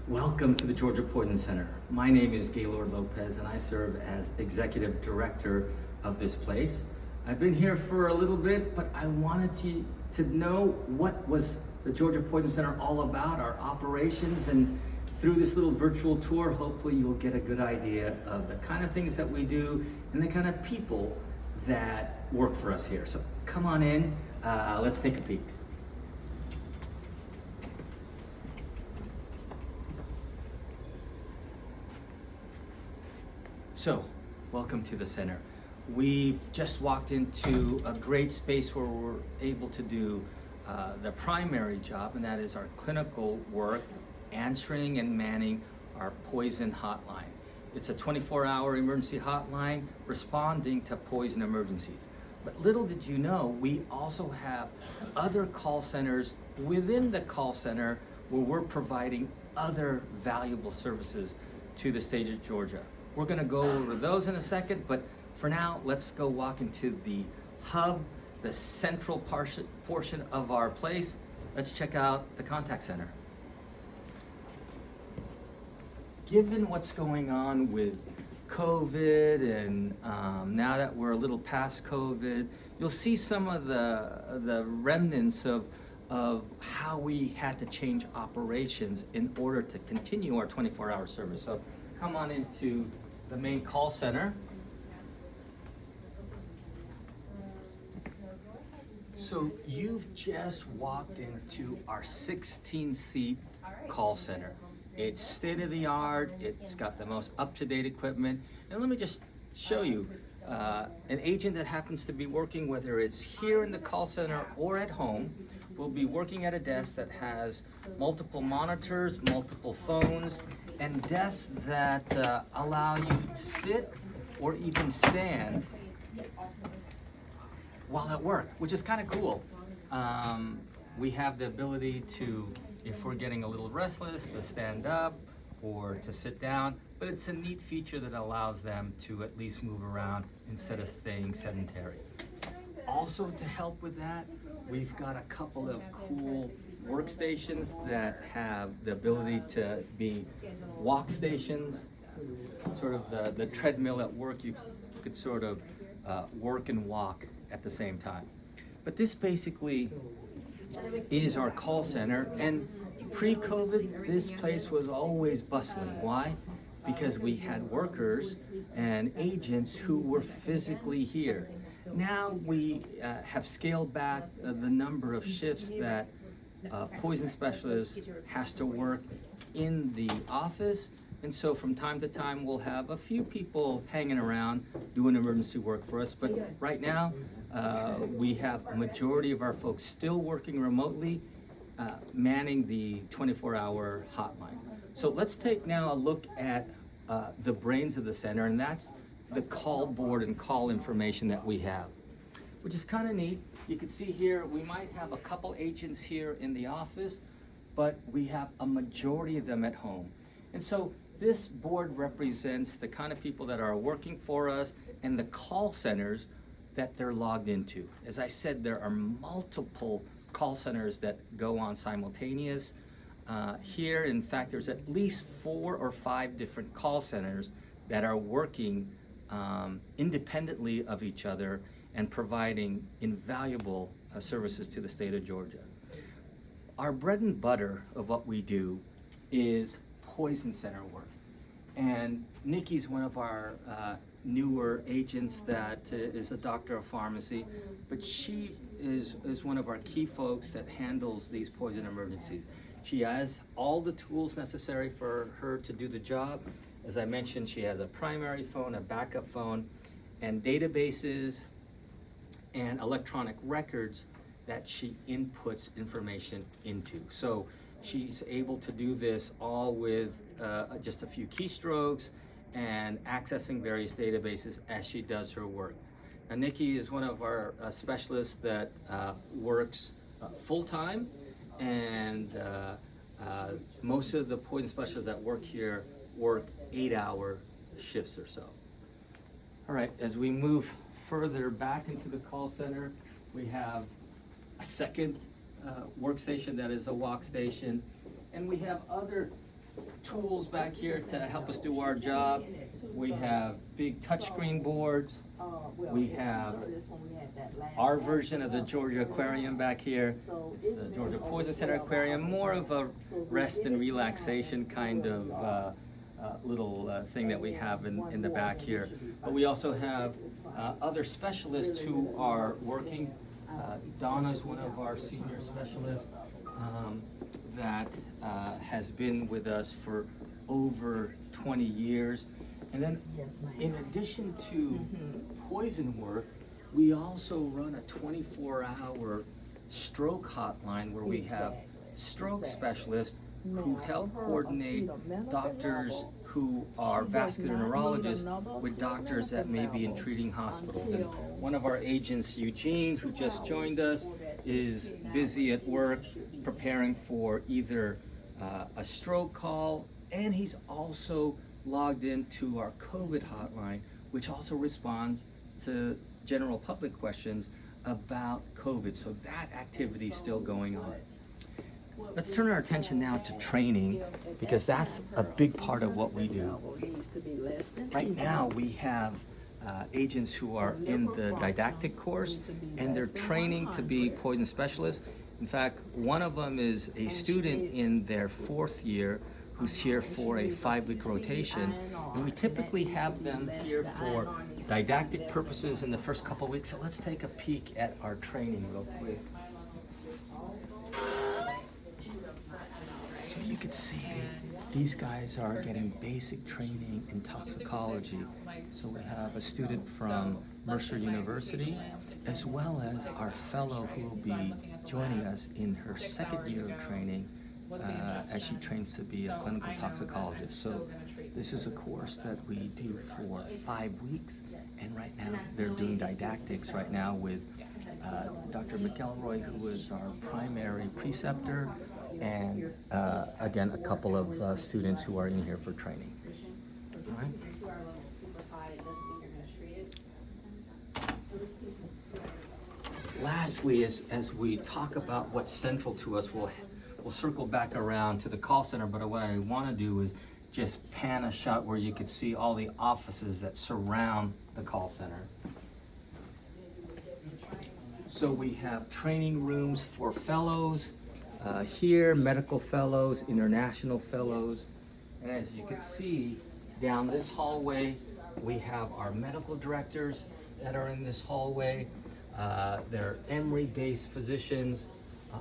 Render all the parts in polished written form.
Welcome to the Georgia Poison Center. My name is Gaylord Lopez and I serve as Executive Director of this place. I've been here for a little bit, but I wanted you to know what was the Georgia Poison Center all about, our operations, and through this little virtual tour, hopefully you'll get a good idea of the kind of things that we do and the kind of people that work for us here. So come on in, let's take a peek. So, welcome to the center. We've just walked into a great space where we're able to do the primary job, and that is our clinical work, answering and manning our poison hotline. It's a 24-hour emergency hotline responding to poison emergencies. But little did you know, we also have other call centers within the call center where we're providing other valuable services to the state of Georgia. We're going to go over those in a second, but for now, let's go walk into the hub, the central portion of our place. Let's check out the contact center. Given what's going on with COVID and now that we're a little past COVID, you'll see some of the remnants of how we had to change operations in order to continue our 24-hour service. So come on into the main call center. So you've just walked into our 16-seat call center. It's state-of-the-art, it's got the most up-to-date equipment, and let me just show you an agent that happens to be working, whether it's here in the call center or at home, will be working at a desk that has multiple monitors, multiple phones, and desks that allow you to sit or even stand while at work, which is kind of cool. We have the ability to, if we're getting a little restless, to stand up or to sit down, but it's a neat feature that allows them to at least move around instead of staying sedentary. Also, to help with that, we've got a couple of cool workstations that have the ability to be walk stations, sort of the treadmill at work. You could sort of work and walk at the same time. But this basically is our call center, and pre-COVID, this place was always bustling. Why? Because we had workers and agents who were physically here. Now we have scaled back the number of shifts that poison specialist has to work in the office, and so from time to time we'll have a few people hanging around doing emergency work for us, but right now we have a majority of our folks still working remotely, manning the 24-hour hotline. So let's take now a look at the brains of the center, and that's the call board and call information that we have, which is kind of neat. You can see here, we might have a couple agents here in the office, but we have a majority of them at home. And so this board represents the kind of people that are working for us and the call centers that they're logged into. As I said, there are multiple call centers that go on simultaneous. Here, in fact, there's at least 4 or 5 different call centers that are working independently of each other and providing invaluable services to the state of Georgia. Our bread and butter of what we do is poison center work. And Nikki's one of our newer agents that is a doctor of pharmacy, but she is one of our key folks that handles these poison emergencies. She has all the tools necessary for her to do the job. As I mentioned, she has a primary phone, a backup phone, and databases and electronic records that she inputs information into. So she's able to do this all with just a few keystrokes and accessing various databases as she does her work. Now, Nikki is one of our specialists that works full-time, and most of the poison specialists that work here work 8-hour shifts or so. All right, as we move further back into the call center, we have a second workstation that is a walk station, and we have other tools back here to help us do our job. We have big touchscreen boards. We have our version of the Georgia Aquarium back here. It's the Georgia Poison Center Aquarium, more of a rest and relaxation kind of little thing that we have in the back here. But we also have other specialists who are working. Donna's one of our senior specialists that has been with us for over 20 years. And then in addition to poison work, we also run a 24-hour stroke hotline where we have stroke specialists who help coordinate doctors who are vascular neurologists with doctors that may be in treating hospitals. And one of our agents, Eugene, who just joined us, is busy at work preparing for either a stroke call, and he's also logged into our COVID hotline, which also responds to general public questions about COVID. So that activity is still going on. Let's turn our attention now to training, because that's a big part of what we do. Right now we have agents who are in the didactic course, and they're training to be poison specialists. In fact, one of them is a student in their 4th year who's here for a 5-week rotation, and we typically have them here for didactic purposes in the first couple weeks. So let's take a peek at our training real quick. So you can see these guys are getting basic training in toxicology. So we have a student from Mercer University, as well as our fellow who will be joining us in her 2nd year of training as she trains to be a clinical toxicologist. So this is a course that we do for 5 weeks, and right now they're doing didactics right now with Dr. McElroy, who is our primary preceptor, and again, a couple of students who are in here for training. All right. Lastly, as we talk about what's central to us, we'll circle back around to the call center, but what I want to do is just pan a shot where you could see all the offices that surround the call center. So we have training rooms for fellows here, medical fellows, international fellows, and as you can see down this hallway, we have our medical directors that are in this hallway. They're Emory-based physicians.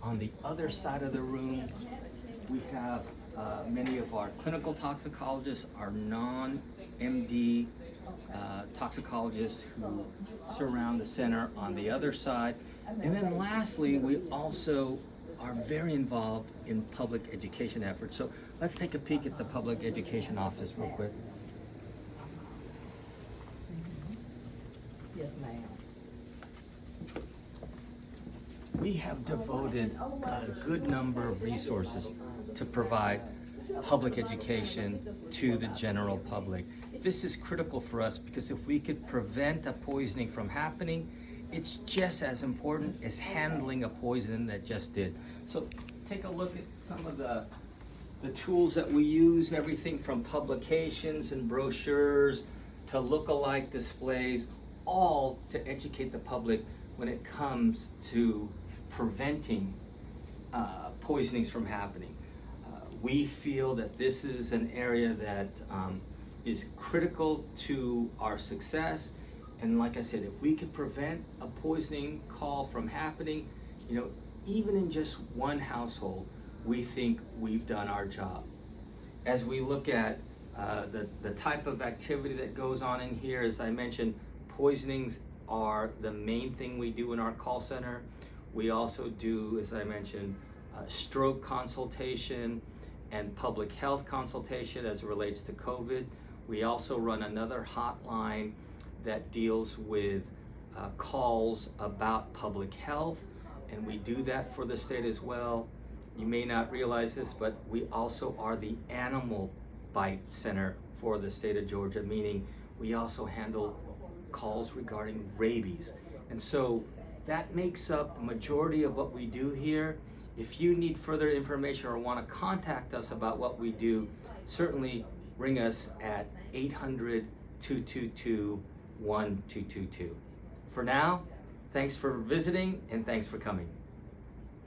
On the other side of the room, we have many of our clinical toxicologists, our non-MD toxicologists who surround the center on the other side. And then lastly, we also are very involved in public education efforts. So let's take a peek at the public education office real quick. Yes, ma'am. We have devoted a good number of resources to provide public education to the general public. This is critical for us because if we could prevent a poisoning from happening, it's just as important as handling a poison that just did. So take a look at some of the tools that we use, everything from publications and brochures to look-alike displays, all to educate the public when it comes to preventing poisonings from happening. We feel that this is an area that is critical to our success. And like I said, if we could prevent a poisoning call from happening, even in just one household, we think we've done our job. As we look at the type of activity that goes on in here, as I mentioned, poisonings are the main thing we do in our call center. We also do, as I mentioned, stroke consultation and public health consultation as it relates to COVID. We also run another hotline that deals with calls about public health, and we do that for the state as well. You may not realize this, but we also are the animal bite center for the state of Georgia, meaning we also handle calls regarding rabies. And so that makes up the majority of what we do here. If you need further information or want to contact us about what we do, certainly ring us at 800-222-1222. For now, thanks for visiting and thanks for coming.